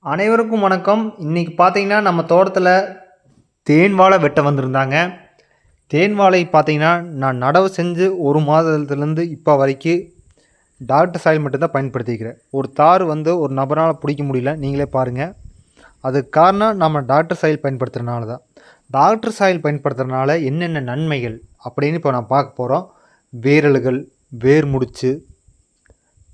அனைவருக்கும் வணக்கம். இன்றைக்கி பார்த்தீங்கன்னா நம்ம தோட்டத்தில் தேன் வாழை வெட்ட வந்திருந்தாங்க. தேன் வாழை பார்த்தீங்கன்னா நான் நடவு செஞ்சு 1 மாதத்துலேருந்து இப்போ வரைக்கும் டாக்டர் சாயில் மட்டும்தான் பயன்படுத்திக்கிறேன். ஒரு தார் ஒரு நபரால் பிடிக்க முடியல, நீங்களே பாருங்கள். அதுக்கு காரணம் நம்ம டாக்டர் சாயில் பயன்படுத்துகிறனால தான். டாக்டர் சாயில் பயன்படுத்துறதுனால என்னென்ன நன்மைகள் அப்படின்னு இப்போ நான் பார்க்க போகிறோம். வேரலுகள், வேர் முடிச்சு,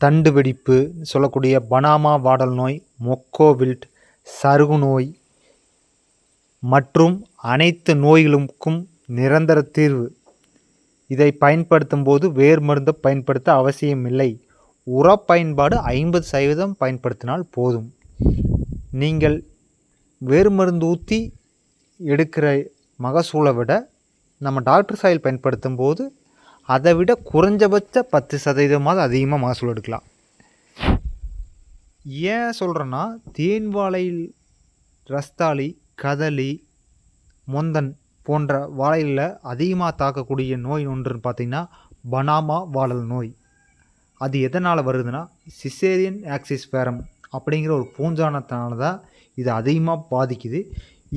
தண்டு வெடிப்பு சொல்லக்கூடிய பனாமா வாடல் நோய், மொக்கோ வில்ட், சருகு நோய் மற்றும் அனைத்து நோய்களுக்கும் நிரந்தர தீர்வு. இதை பயன்படுத்தும் போது வேர் மருந்து பயன்படுத்த அவசியமில்லை. உர பயன்பாடு 50% பயன்படுத்தினால் போதும். நீங்கள் வேர் மருந்து ஊற்றி எடுக்கிற மகசூலை விட நம்ம டாக்டர் சாயில் பயன்படுத்தும் போது அதை விட குறைஞ்சபட்ச 10% அதிகமாக மகசூல் எடுக்கலாம். ஏன் சொல்கிறேன்னா, தேன் வாழையில் ரஸ்தாளி, கதளி, மொந்தன் போன்ற வாழையில் அதிகமாக தாக்கக்கூடிய நோய் ஒன்றுன்னு பார்த்திங்கன்னா பனாமா வாடல் நோய். அது எதனால் வருதுன்னா, சிசேரியன் ஆக்சிஸ் ஃபேரம் அப்படிங்கிற ஒரு பூஞ்சானத்தினால தான் இது அதிகமாக பாதிக்குது.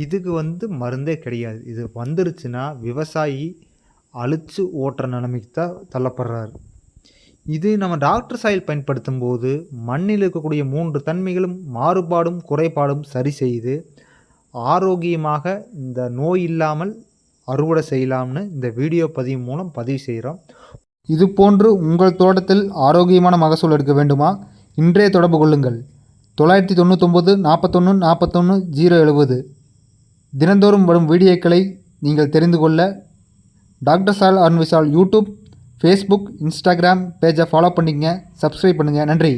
இதுக்கு மருந்தே கிடையாது. இது வந்துருச்சுன்னா விவசாயி அழிச்சு ஓட்டுற நிலைமைக்கு தான் தள்ளப்படுறாரு. இது நம்ம டாக்டர் சாயில் பயன்படுத்தும் போது மண்ணில் இருக்கக்கூடிய 3 தன்மைகளும் மாறுபாடும் குறைபாடும் சரி செய்து ஆரோக்கியமாக இந்த நோய் இல்லாமல் அறுவடை செய்யலாம்னு இந்த வீடியோ பதிவு மூலம் பதிவு செய்கிறோம். இது போன்று உங்கள் தோட்டத்தில் ஆரோக்கியமான மகசூல் எடுக்க வேண்டுமா? இன்றைய தொடர்பு கொள்ளுங்கள். 999 41 41 070. தினந்தோறும் வரும் வீடியோக்களை நீங்கள் தெரிந்து கொள்ள டாக்டர் சால் and Vishal YouTube, Facebook, Instagram பேஜை ஃபாலோ பண்ணிக்கங்க. சப்ஸ்கிரைப் பண்ணுங்கள். நன்றி.